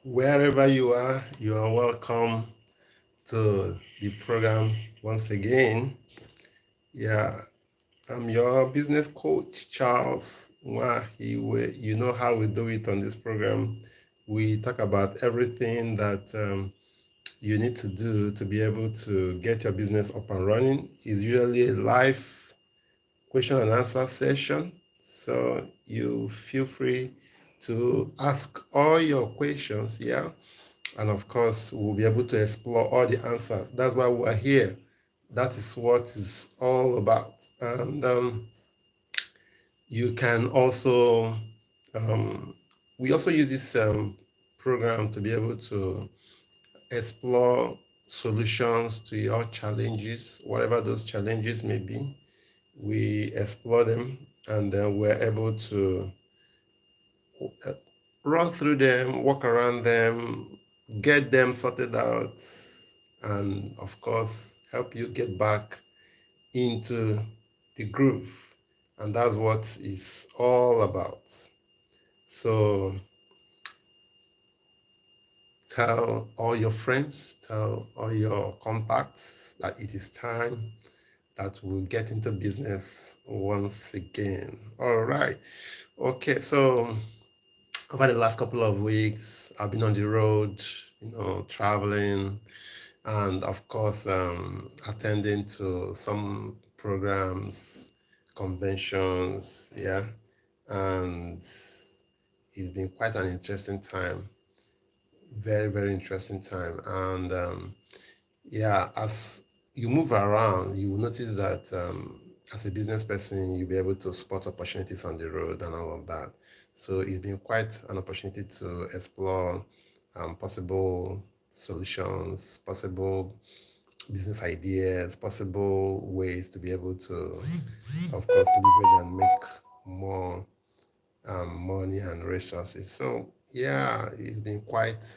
Wherever you are welcome to the program once again. Yeah, I'm your business coach, Charles Nwahiwe. You know how we do it on this program. We talk about everything that you need to do to be able to get your business up and running. It's usually a live question and answer session. So you feel free to ask all your questions, yeah. And of course, we'll be able to explore all the answers. That's why we're here. That is what it's all about. And you can also, um, we also use this program to be able to explore solutions to your challenges, whatever those challenges may be. We explore them and then we're able to uh, run through them, walk around them, get them sorted out, and of course, help you get back into the groove. And that's what it's all about. So tell all your friends, tell all your contacts that it is time that we'll get into business once again. All right. Okay. So over the last couple of weeks, I've been on the road, traveling, and of course, attending to some programs, conventions, yeah, and it's been quite an interesting time, very, very interesting time. And yeah, as you move around, you will notice that as a business person, you'll be able to spot opportunities on the road and all of that. So it's been quite an opportunity to explore possible solutions, possible business ideas, possible ways to be able to, of course, leverage and make more money and resources. So yeah, it's been quite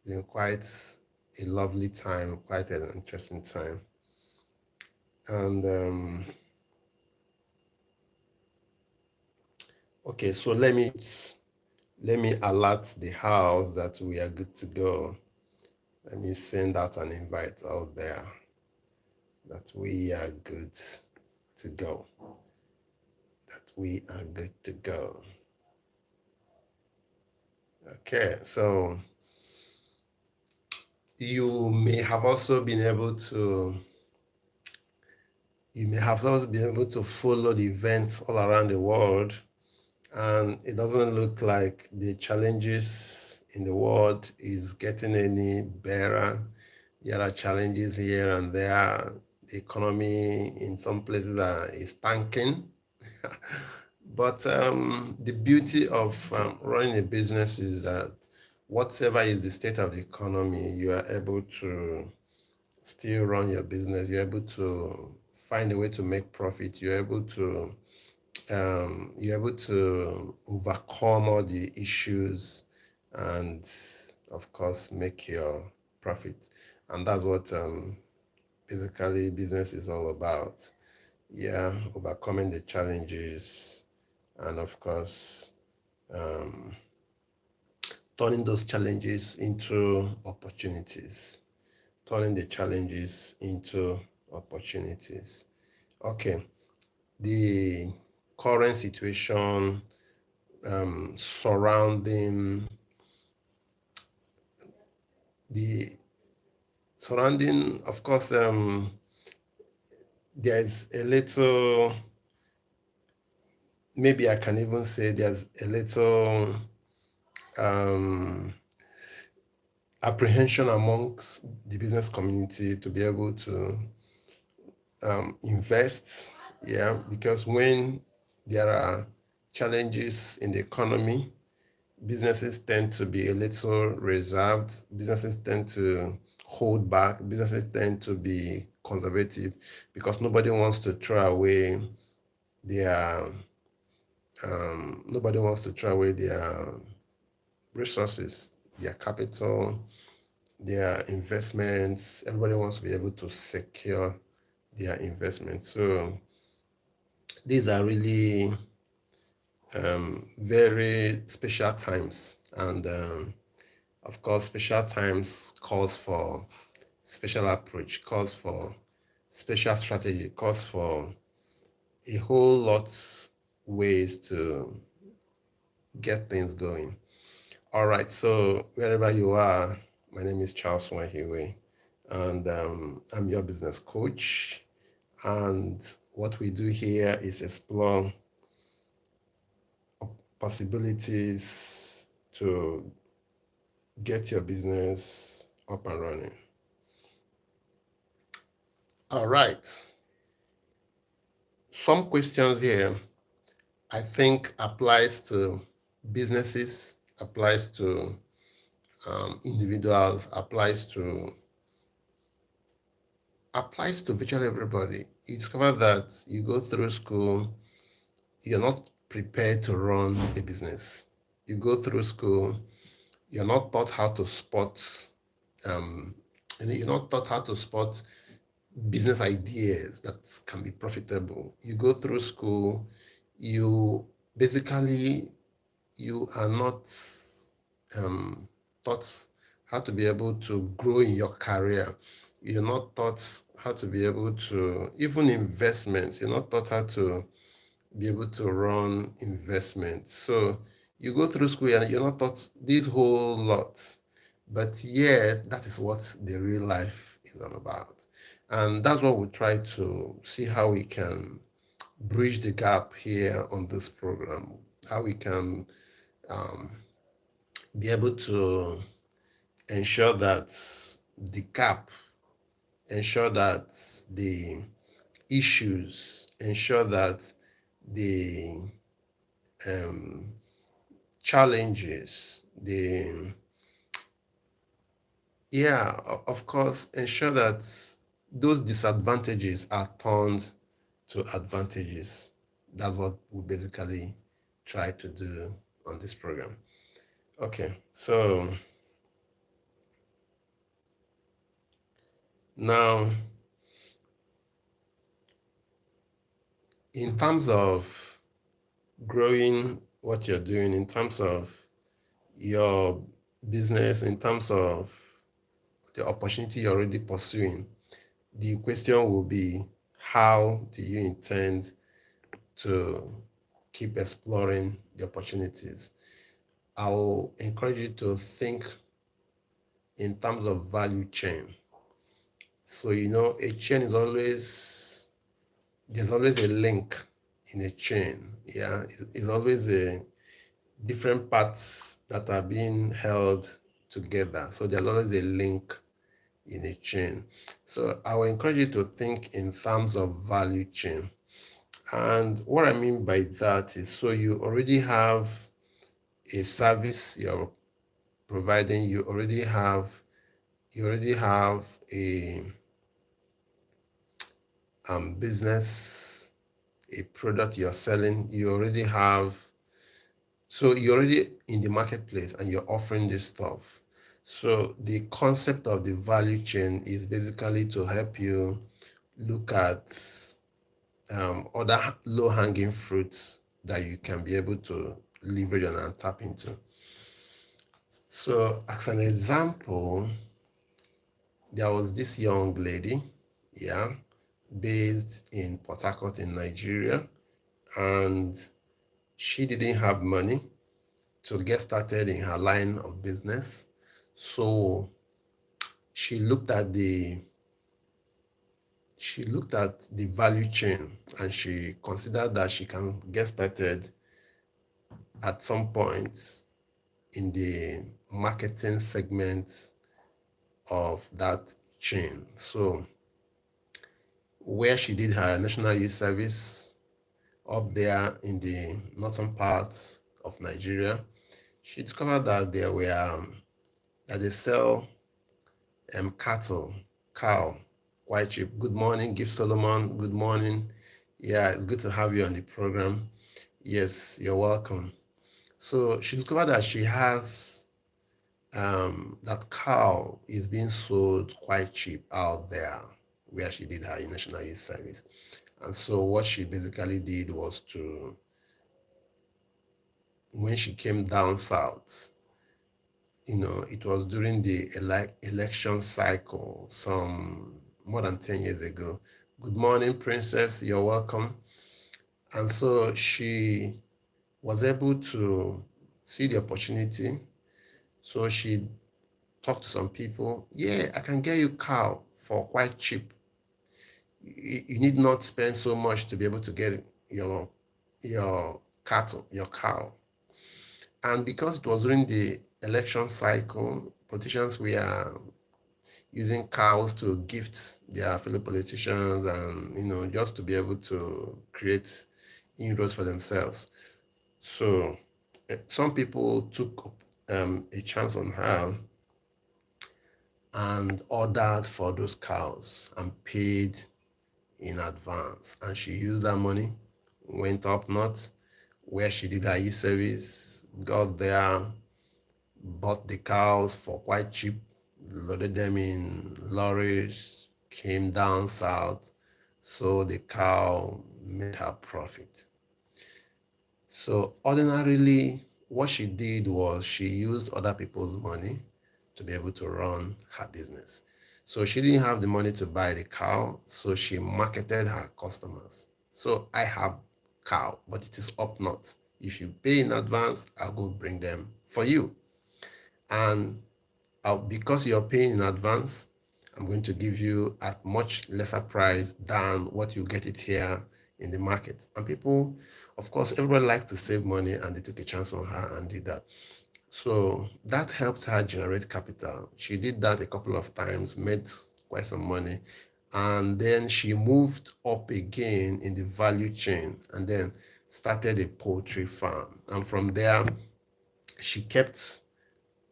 a lovely time, quite an interesting time. And okay, so let me alert the house that we are good to go. Let me send out an invite out there that we are good to go. That we are good to go. Okay, so you may have also been able to you may have also been able to follow the events all around the world, and it doesn't look like the challenges in the world is getting any better. There are challenges here and there. The economy in some places is tanking. But the beauty of running a business is that whatever is the state of the economy, you are able to still run your business. You're able to find a way to make profit. You're able to overcome all the issues and of course make your profit. And that's what basically business is all about. Yeah, overcoming the challenges and of course um, turning those challenges into opportunities. Turning the challenges into opportunities. Okay, the current situation surrounding the of course, there's a little, maybe I can even say there's a little um, apprehension amongst the business community to be able to invest, yeah, because when there are challenges in the economy, businesses tend to be a little reserved. Businesses tend to hold back. Businesses tend to be conservative because their nobody wants to throw away their resources, their capital, their investments. Everybody wants to be able to secure their investments. So these are really very special times, and Of course, special times calls for special approach, calls for special strategy, calls for a whole lot ways to get things going. All right, so wherever you are, my name is Charles Wahiwe, and I'm your business coach. And what we do here is explore possibilities to get your business up and running. All right, some questions here I think applies to businesses, applies to individuals, applies to virtually everybody. You discover that you go through school, you're not prepared to run a business. You go through school, you're not taught how to spot, um, you're not taught how to spot business ideas that can be profitable. You go through school, you basically you are not um, taught how to be able to grow in your career. You're not taught how to be able to, even investments, you're not taught how to be able to run investments. So you go through school and you're not taught this whole lot. But yet, that is what the real life is all about. And that's what we try to see how we can bridge the gap here on this program, how we can um, be able to ensure that the gap, ensure that the issues, ensure that the um, challenges, of course, ensure that those disadvantages are turned to advantages. That's what we basically try to do on this program. Okay, so now in terms of growing what you're doing, in terms of your business, in terms of the opportunity you're already pursuing, the question will be, how do you intend to keep exploring the opportunities? I'll encourage you to think in terms of value chain. So, a chain is always, there's always a link in a chain. Yeah, it's always a different parts that are being held together. So there's always a link in a chain. So I will encourage you to think in terms of value chain. And what I mean by that is, so you already have a service you're providing, you already have a business, a product you're selling, so you're already in the marketplace and you're offering this stuff. So the concept of the value chain is basically to help you look at other low-hanging fruits that you can be able to leverage on and tap into. So as an example, there was this young lady, yeah, based in Port Harcourt in Nigeria, and she didn't have money to get started in her line of business. So she looked at the value chain, and she considered that she can get started at some point in the marketing segment of that chain. So where she did her national youth service up there in the northern parts of Nigeria, she discovered that that they sell cattle, cow, quite cheap. Good morning, Gift Solomon. Good morning. Yeah, it's good to have you on the program. Yes, you're welcome. So she discovered that she has that cow is being sold quite cheap out there where she did her national youth service. And so what she basically did was when she came down south, it was during the election cycle some more than 10 years ago. Good morning, Princess. You're welcome. And so she was able to see the opportunity. So she talked to some people. Yeah, I can get you cow for quite cheap. You need not spend so much to be able to get your cattle, your cow. And because it was during the election cycle, politicians were using cows to gift their fellow politicians and just to be able to create inroads for themselves. So some people took a chance on her and ordered for those cows and paid in advance, and she used that money, went up north where she did her e-service, got there, bought the cows for quite cheap, loaded them in lorries, came down south, sold the cow, made her profit. So ordinarily, what she did was she used other people's money to be able to run her business. So she didn't have the money to buy the cow, so she marketed her customers. So I have cow, but it is up north. If you pay in advance, I'll go bring them for you. And because you're paying in advance, I'm going to give you at much lesser price than what you get it here in the market. And people, of course, everybody likes to save money, and they took a chance on her and did that. So that helped her generate capital. She did that a couple of times, made quite some money, and then she moved up again in the value chain and then started a poultry farm. And from there, she kept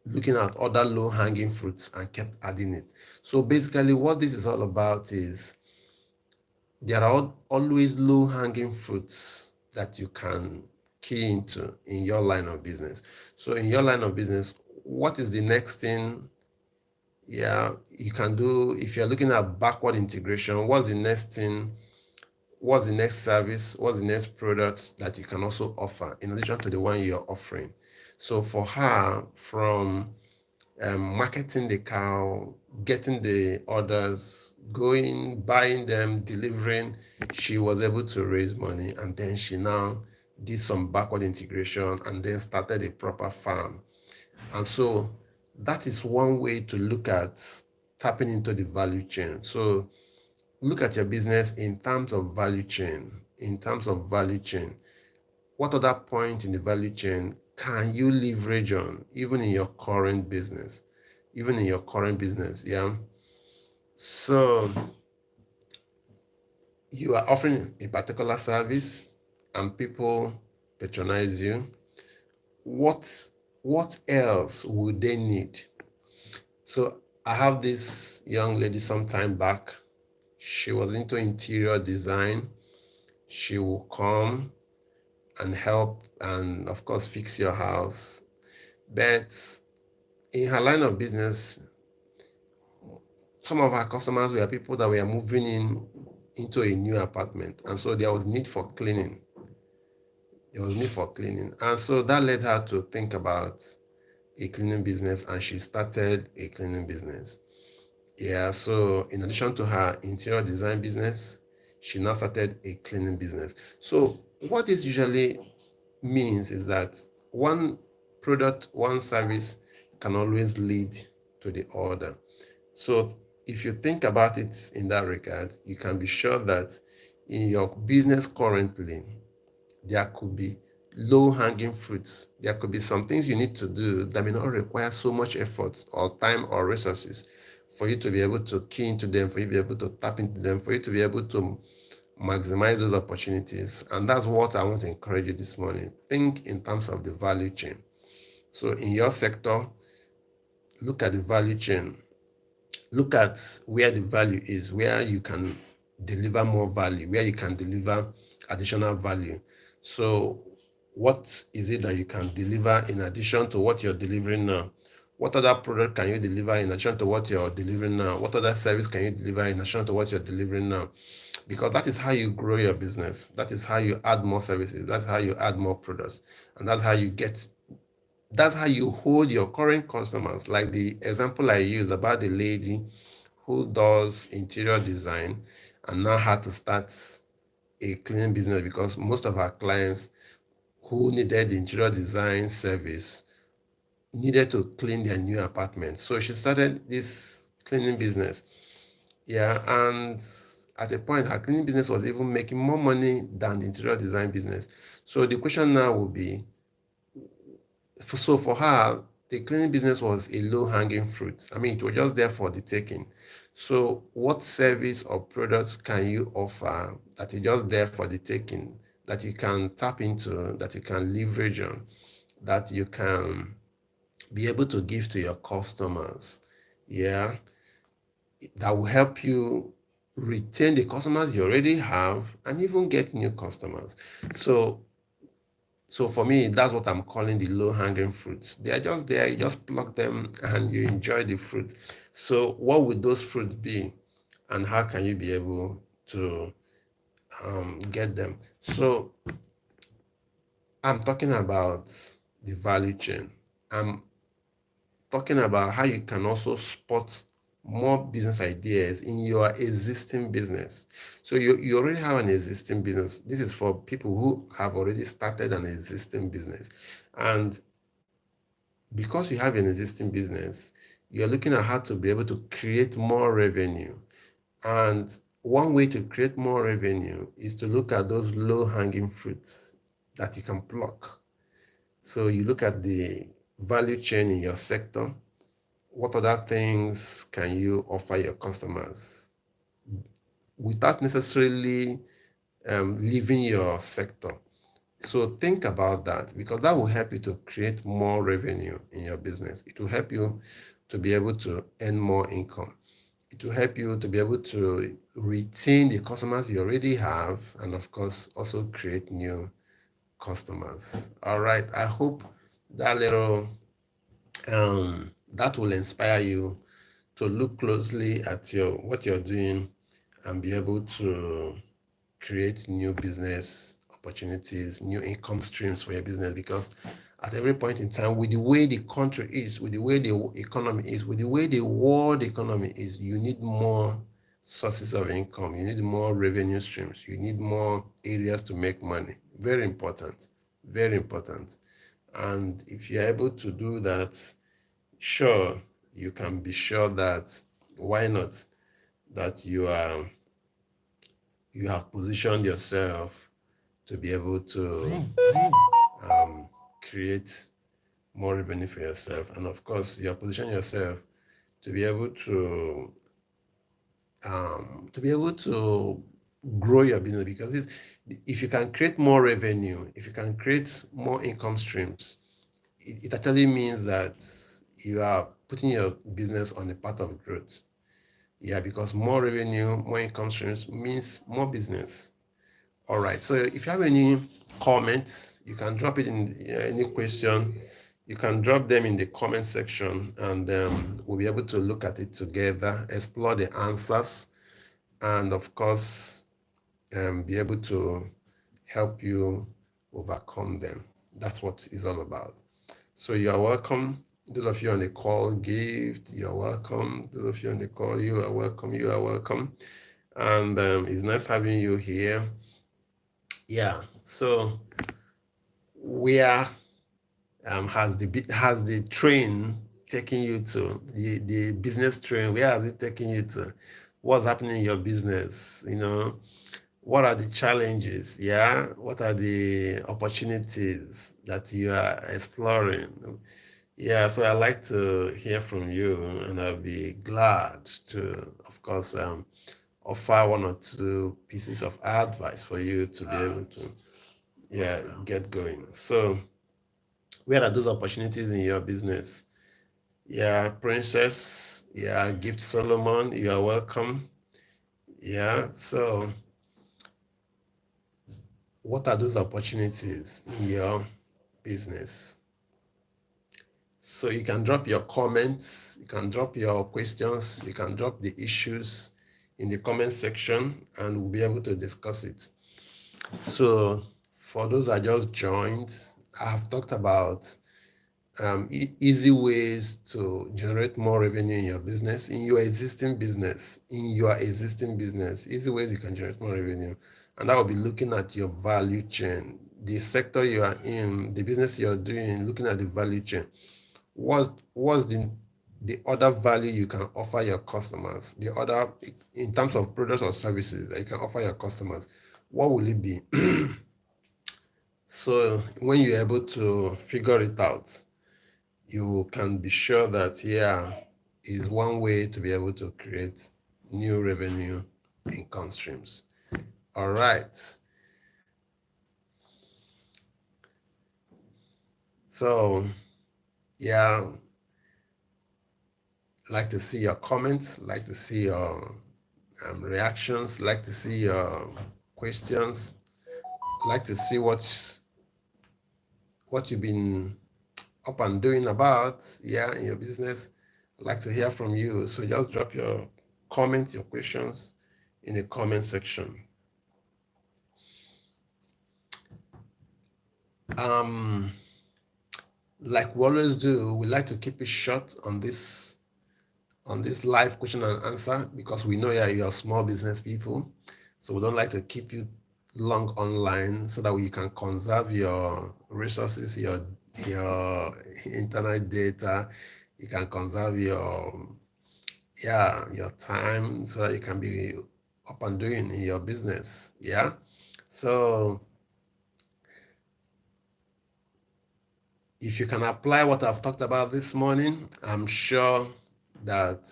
looking at other low-hanging fruits and kept adding it. So basically what this is all about is there are always low-hanging fruits that you can key into in your line of business. So in your line of business, what is the next thing you can do? If you're looking at backward integration, what's the next thing? What's the next service? What's the next product that you can also offer in addition to the one you're offering? So for her, from marketing the cow, getting the orders, going, buying them, delivering, she was able to raise money, and then she now did some backward integration and then started a proper farm. And so that is one way to look at tapping into the value chain. So look at your business in terms of value chain. In terms of value chain, what other point in the value chain can you leverage on, even in your current business? Even in your current business, yeah. So you are offering a particular service and people patronize you. What else would they need? So I have this young lady some time back. She was into interior design. She will come and help and of course fix your house. But in her line of business, some of our customers were people that were moving into a new apartment, and so there was need for cleaning. And so that led her to think about a cleaning business, and she started a cleaning business. Yeah, so in addition to her interior design business, she now started a cleaning business. So what this usually means is that one product, one service can always lead to the other. So if you think about it in that regard, you can be sure that in your business currently, there could be low-hanging fruits. There could be some things you need to do that may not require so much effort or time or resources for you to be able to key into them, for you to be able to tap into them, for you to be able to maximize those opportunities. And that's what I want to encourage you this morning. Think in terms of the value chain. So in your sector, look at the value chain. Look at where the value is, where you can deliver more value, where you can deliver additional value. So what is it that you can deliver in addition to what you're delivering now? What other product can you deliver in addition to what you're delivering now? What other service can you deliver in addition to what you're delivering now? Because that is how you grow your business. That is how you add more services. That's how you add more products. And that's how you get That's how you hold your current customers. Like the example I used about the lady who does interior design and now had to start a cleaning business because most of our clients who needed the interior design service needed to clean their new apartment. So she started this cleaning business. Yeah, and at a point, her cleaning business was even making more money than the interior design business. So the question now will be, so for her, the cleaning business was a low-hanging fruit. I mean, it was just there for the taking. So what service or products can you offer that is just there for the taking, that you can tap into, that you can leverage on, that you can be able to give to your customers? Yeah, that will help you retain the customers you already have and even get new customers. So for me, that's what I'm calling the low hanging fruits. They are just there, you just pluck them and you enjoy the fruit. So what would those fruits be, and how can you be able to get them? So I'm talking about the value chain. I'm talking about how you can also spot more business ideas in your existing business. So you already have an existing business. This is for people who have already started an existing business. And because you have an existing business, you're looking at how to be able to create more revenue. And one way to create more revenue is to look at those low hanging fruits that you can pluck. So you look at the value chain in your sector. What other things can you offer your customers without necessarily leaving your sector? So think about that, because that will help you to create more revenue in your business. It will help you to be able to earn more income. It will help you to be able to retain the customers you already have, and of course also create new customers. All right, I hope that little that will inspire you to look closely at your what you're doing and be able to create new business opportunities, new income streams for your business. Because at every point in time, with the way the country is, with the way the economy is, with the way the world economy is, you need more sources of income, you need more revenue streams, you need more areas to make money. Very important, very important. And if you're able to do that, sure, you can be sure that why not, that you have positioned yourself to be able to um, create more revenue for yourself. And of course, you have positioned yourself to be able to be able to grow your business, because if you can create more revenue, if you can create more income streams, it actually means that you are putting your business on a path of growth. Yeah, because more revenue, more income streams means more business. All right. So if you have any comments, you can drop it in any question. You can drop them in the comment section, and we'll be able to look at it together, explore the answers, and of course, be able to help you overcome them. That's what it's all about. So you are welcome. Those of you on the call, Gift, you're welcome. Those of you on the call, you are welcome. You are welcome. And it's nice having you here. Yeah. So where has the train taken you to, the business train? Where has it taken you to? What's happening in your business? What are the challenges? Yeah. What are the opportunities that you are exploring? Yeah, so I'd like to hear from you, and I'll be glad to, of course, offer one or two pieces of advice for you to be able to, yeah, get going. So, where are those opportunities in your business? Yeah, Princess. Yeah, Gift Solomon. You are welcome. Yeah. So, what are those opportunities in your business? So you can drop your comments, you can drop your questions, you can drop the issues in the comment section, and we'll be able to discuss it. So for those that just joined, I have talked about easy ways to generate more revenue in your business, in your existing business, easy ways you can generate more revenue. And I will be looking at your value chain, the sector you are in, the business you're doing, looking at the value chain. What's the other value you can offer your customers, the other in terms of products or services that you can offer your customers, what will it be? So when you're able to figure it out, you can be sure that is one way to be able to create new revenue income streams. All right. So yeah, like to see your comments, like to see your reactions, like to see your questions, like to see what you've been up and doing about in your business. I'd like to hear from you. So just drop your comments, your questions in the comment section. Like we always do, we like to keep it short on this live question and answer because we know you're small business people. So we don't like to keep you long online so that you can conserve your resources, your internet data, you can conserve your time so that you can be up and doing in your business. Yeah. So if you can apply what I've talked about this morning, I'm sure that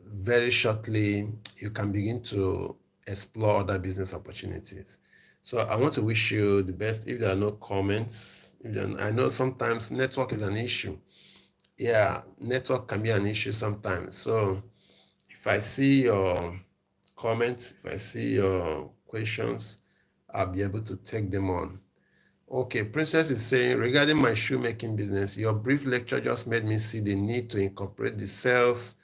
very shortly you can begin to explore other business opportunities. So I want to wish you the best. If there are no comments, I know sometimes network is an issue. Yeah, network can be an issue sometimes. So if I see your comments, if I see your questions, I'll be able to take them on. Okay, Princess is saying, regarding my shoemaking business, your brief lecture just made me see the need to incorporate the sales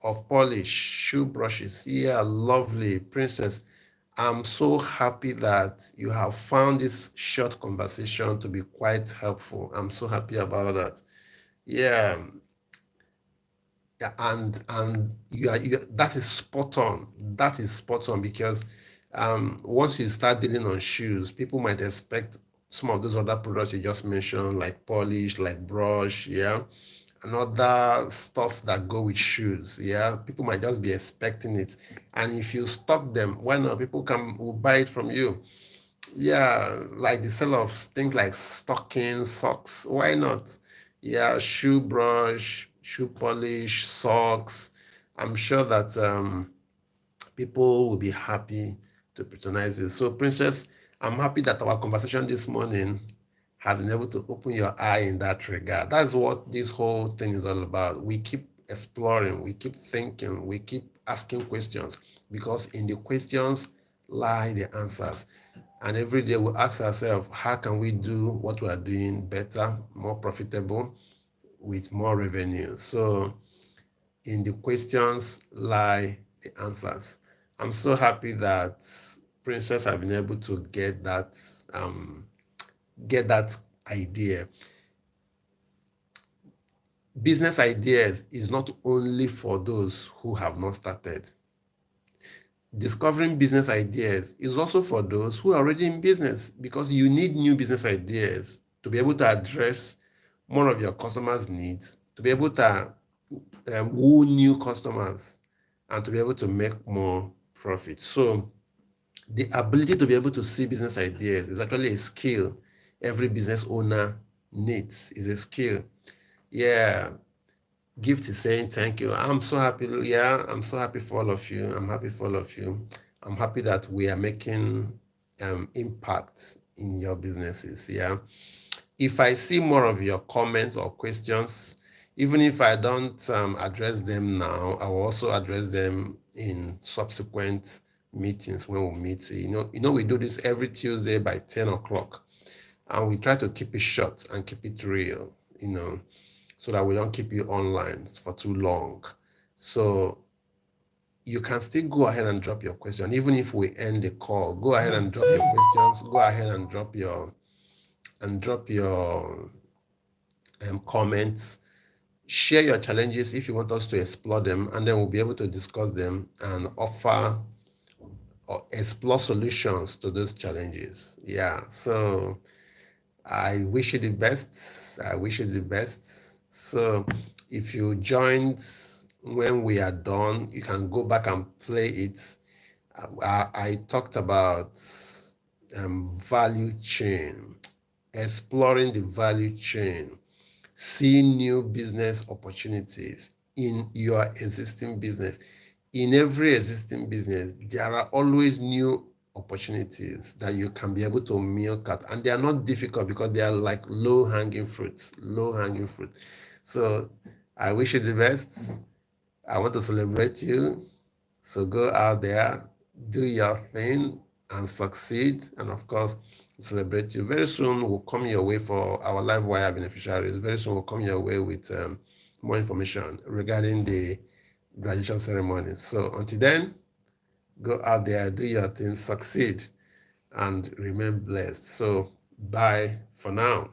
of polish shoe brushes. Yeah, lovely. Princess, I'm so happy that you have found this short conversation to be quite helpful. I'm so happy about that. Yeah, and that is spot on. That is spot on because once you start dealing on shoes, people might expect some of those other products you just mentioned, like polish, like brush, and other stuff that go with shoes. Yeah, people might just be expecting it, and if you stock them, why not? People will buy it from you. Yeah, like the sale of things like stockings, socks. Why not? Yeah, shoe brush, shoe polish, socks. I'm sure that people will be happy to patronize you. So, Princess, I'm happy that our conversation this morning has been able to open your eye in that regard. That's what this whole thing is all about. We keep exploring, we keep thinking, we keep asking questions because in the questions lie the answers. And every day we ask ourselves, how can we do what we are doing better, more profitable, with more revenue? So in the questions lie the answers. I'm so happy that Princess have been able to get that idea. Business ideas is not only for those who have not started. Discovering business ideas is also for those who are already in business because you need new business ideas to be able to address more of your customers' needs, to be able to woo new customers, and to be able to make more profit. So the ability to be able to see business ideas is actually a skill every business owner needs, is a skill. Yeah, Gift is saying thank you. I'm so happy. Yeah, I'm so happy for all of you. I'm happy for all of you. I'm happy that we are making impact in your businesses. Yeah. If I see more of your comments or questions, even if I don't address them now, I will also address them in subsequent meetings when we meet. We do this every Tuesday by 10 o'clock, and we try to keep it short and keep it real. So that we don't keep you online for too long. So you can still go ahead and drop your question. Even if we end the call, go ahead and drop your questions. Go ahead and drop your comments. Share your challenges if you want us to explore them, and then we'll be able to discuss them and offer or explore solutions to those challenges. Yeah, so I wish you the best. I wish you the best. So if you joined when we are done, you can go back and play it. I talked about value chain, exploring the value chain, seeing new business opportunities in your existing business. In every existing business, there are always new opportunities that you can be able to milk out, and they are not difficult because they are like low hanging fruits. Low hanging fruit. So I wish you the best. I want to celebrate you. So go out there, do your thing, and succeed. And of course, celebrate you. Very soon, we'll come your way for our live wire beneficiaries. Very soon, we'll come your way with more information regarding the graduation ceremony. So until then, go out there, do your thing, succeed, and remain blessed. So bye for now.